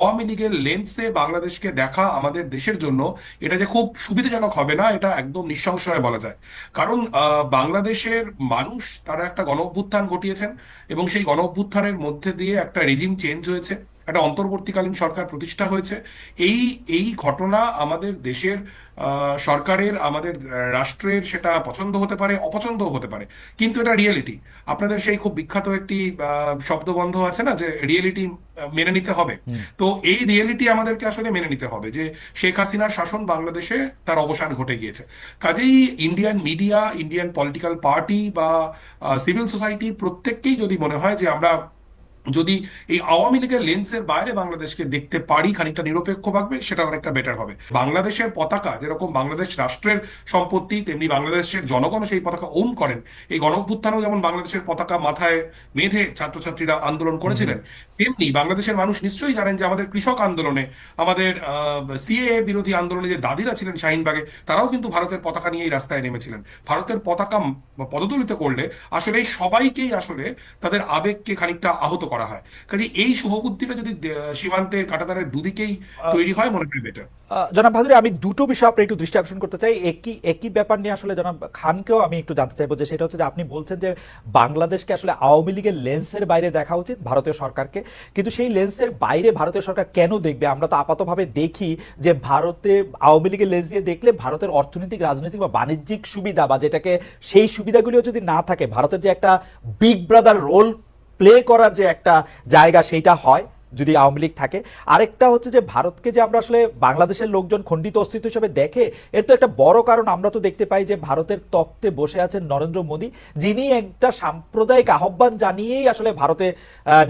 আওয়ামী লীগের লেন্সে বাংলাদেশকে দেখা আমাদের দেশের জন্য এটা যে খুব সুবিধাজনক হবে না, এটা একদম নিঃসংশয়ে বলা যায়। কারণ বাংলাদেশের মানুষ তারা একটা গণ অভ্যুত্থান ঘটিয়েছেন, এবং সেই গণ অভ্যুত্থানের মধ্যে দিয়ে একটা রেজিম চেঞ্জ হয়েছে, একটা অন্তর্বর্তীকালীন সরকার প্রতিষ্ঠা হয়েছে। এই এই ঘটনা আমাদের দেশের সরকারের, আমাদের রাষ্ট্রের সেটা পছন্দ হতে পারে, অপছন্দও হতে পারে, কিন্তু এটা রিয়েলিটি। আপনাদের সেই খুব বিখ্যাত একটি শব্দবন্ধ আছে না, যে রিয়েলিটি মেনে নিতে হবে। হুম। তো এই রিয়েলিটি আমাদেরকে আসলে মেনে নিতে হবে যে শেখ হাসিনার শাসন বাংলাদেশে তার অবসান ঘটে গিয়েছে। কাজেই Indian media, Indian political party বা সিভিল সোসাইটি প্রত্যেককেই যদি মনে হয় যে আমরা যদি এই আওয়ামী লীগের লেন্সের বাইরে বাংলাদেশকে দেখতে পারি খানিকটা নিরপেক্ষভাবে, সেটা অনেকটা বেটার হবে। বাংলাদেশের পতাকা যেরকম বাংলাদেশ রাষ্ট্রের সম্পত্তি, তেমনি বাংলাদেশের জনগণও সেই পতাকা ওন করেন। এই গণ অভ্যুত্থানেও যেমন বাংলাদেশের পতাকা মাথায় বেঁধে ছাত্রছাত্রীরা আন্দোলন হুম। হুম। করেছিলেন, তেমনি বাংলাদেশের মানুষ নিশ্চয়ই জানেন যে আমাদের কৃষক আন্দোলনে, আমাদের সিএএ বিরোধী আন্দোলনে যে দাদিরা ছিলেন শাহিনবাগে, তারাও কিন্তু ভারতের পতাকা নিয়েই রাস্তায় নেমেছিলেন। ভারতের পতাকা পদদলিত করলে আসলে এই সবাইকেই আসলে তাদের আবেগকে খানিকটা আহত করা হয়। কাজে এই শুভবুদ্ধিটা যদি সীমান্তের কাঁটাতারের দুদিকেই তৈরি হয়, মনে হয় বেটার। জনাব ভাদুরী, আমি দুটো বিষয় আপনার একটু দৃষ্টি আকর্ষণ করতে চাই। একই একই ব্যাপার নিয়ে আসলে জনাব খানকেও আমি একটু জানতে চাইবো, যে সেটা হচ্ছে যে আপনি বলছেন যে বাংলাদেশকে আসলে আওয়ামী লীগের লেন্সের বাইরে দেখা উচিত ভারতীয় সরকারকে, কিন্তু সেই লেন্সের বাইরে ভারতীয় সরকার কেন দেখবে? আমরা তো আপাতভাবে দেখি যে ভারতে আওয়ামী লীগের লেন্স দিয়ে দেখলে ভারতের অর্থনৈতিক, রাজনৈতিক বা বাণিজ্যিক সুবিধা বা যেটাকে, সেই সুবিধাগুলিও যদি না থাকে, ভারতের যে একটা বিগ ব্রাদার রোল প্লে করার যে একটা জায়গা, সেইটা হয় যদি আওয়ামী লীগ থাকে। আরেকটা হচ্ছে যে ভারতকে যে আমরা আসলে বাংলাদেশের লোকজন খণ্ডিত অস্তিত্ব হিসেবে দেখে, এর তো একটা বড় কারণ আমরা তো দেখতে পাই যে ভারতের তখ্তে বসে আছেন নরেন্দ্র মোদী, যিনি একটা সাম্প্রদায়িক আহ্বান জানিয়েই আসলে ভারতে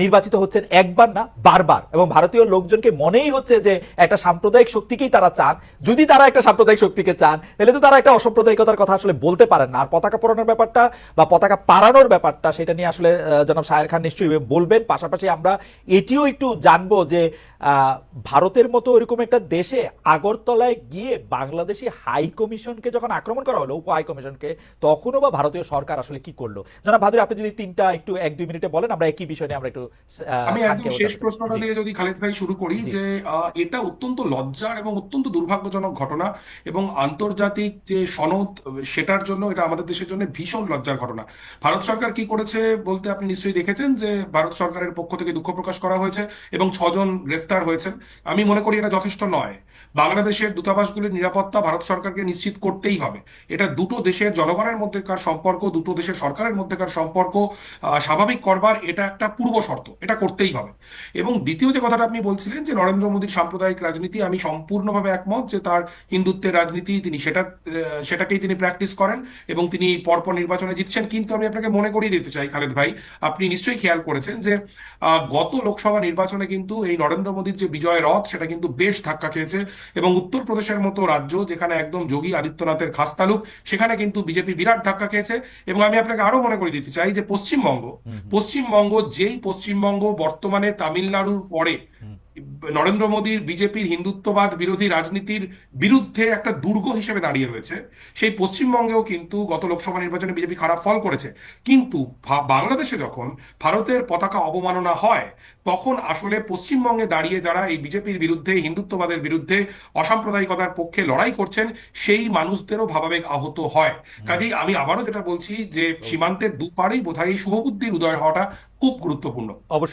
নির্বাচিত হচ্ছেন, একবার না বারবার। এবং ভারতীয় লোকজনকে মনেই হচ্ছে যে একটা সাম্প্রদায়িক শক্তিকেই তারা চান। যদি তারা একটা সাম্প্রদায়িক শক্তিকে চান, তাহলে তো তারা একটা অসাম্প্রদায়িকতার কথা আসলে বলতে পারেন না। আর পতাকা পোড়ানোর ব্যাপারটা বা পতাকা পাড়ানোর ব্যাপারটা, সেটা নিয়ে আসলে জনাব শাহের খান নিশ্চয়ই বলবেন। পাশাপাশি আমরা এটিও একটু জানবো যে ভারতের মতো ওইরকম একটা দেশে আগরতলায় গিয়ে বাংলাদেশি হাই কমিশনকে যখন আক্রমণ করা হলো, উপ হাই কমিশনকে, তখনও বা ভারতীয় সরকার আসলে কি করলো? জনাব ভাদুরী, আপনি যদি তিনটা একটু 1-2 মিনিটে বলেন, আমরা একই বিষয় নিয়ে আমরা একটু আমি খানকে একদম শেষ জানতে চাই। প্রশ্নটা জি। দিয়ে যদি খালেদ ভাই শুরু করি, জি। যে এটা অত্যন্ত লজ্জার এবং অত্যন্ত দুর্ভাগ্যজনক ঘটনা, এবং আন্তর্জাতিক যে সনদ, সেটার জন্য এটা আমাদের দেশের জন্য ভীষণ লজ্জার ঘটনা। ভারত সরকার কি করেছে বলতে আপনি নিশ্চয়ই দেখেছেন, যে ভারত সরকারের পক্ষ থেকে দুঃখ প্রকাশ করা হয়েছে এবং 6 জন গ্রেফতার হয়েছেন। আমি মনে করি এটা যথেষ্ট নয়। বাংলাদেশের দূতাবাসগুলির নিরাপত্তা ভারত সরকারকে নিশ্চিত করতেই হবে। এটা দুটো দেশের জনগণের মধ্যেকার সম্পর্ক, দুটো দেশের সরকারের মধ্যেকার সম্পর্ক স্বাভাবিক করবার এটা একটা পূর্ব শর্ত, এটা করতেই হবে। এবং দ্বিতীয় যে কথাটা আপনি বলছিলেন যে নরেন্দ্র মোদীর সাম্প্রদায়িক রাজনীতি, আমি সম্পূর্ণভাবে একমত যে তার হিন্দুত্বের রাজনীতি, তিনি সেটাকেই তিনি প্র্যাকটিস করেন, এবং তিনি পরপর নির্বাচনে জিতছেন। কিন্তু আমি আপনাকে মনে করিয়ে দিতে চাই খালেদ ভাই, আপনি নিশ্চয়ই খেয়াল করেছেন যে গত লোকসভা নির্বাচনে কিন্তু এই নরেন্দ্র মোদীর যে বিজয় রথ, সেটা কিন্তু বেশ ধাক্কা খেয়েছে। এবং উত্তরপ্রদেশের মতো রাজ্য, যেখানে একদম যোগী আদিত্যনাথের খাস তালুক, সেখানে কিন্তু বিজেপি বিরাট ধাক্কা খেয়েছে। এবং আমি আপনাকে আরো মনে করিয়ে দিতে চাই যে পশ্চিমবঙ্গ, হুম। হুম। যেই পশ্চিমবঙ্গ বর্তমানে তামিলনাড়ুর পরে হুম। নরেন্দ্র মোদীর বিজেপির হিন্দুত্ববাদ বিরোধী রাজনীতির বিরুদ্ধে একটা দুর্গ হিসেবে দাঁড়িয়ে রয়েছে, সেই পশ্চিমবঙ্গেও কিন্তু গত লোকসভা নির্বাচনে বিজেপি খারাপ ফল করেছে। কিন্তু বাংলাদেশে যখন ভারতের পতাকা অবমাননা হয়, তখন আসলে পশ্চিমবঙ্গে দাঁড়িয়ে যারা এই বিজেপির বিরুদ্ধে, হিন্দুত্ববাদের বিরুদ্ধে, অসাম্প্রদায়িকতার পক্ষে লড়াই করছেন, সেই মানুষদেরও ভাবাবেগ আহত হয়। হুম। কাজেই আমি আবারও যেটা বলছি, যে অবশ্যই। সীমান্তের দুপারেই বোধহয় এই শুভবুদ্ধির উদয় হওয়াটা খুব গুরুত্বপূর্ণ। অবশ্যই।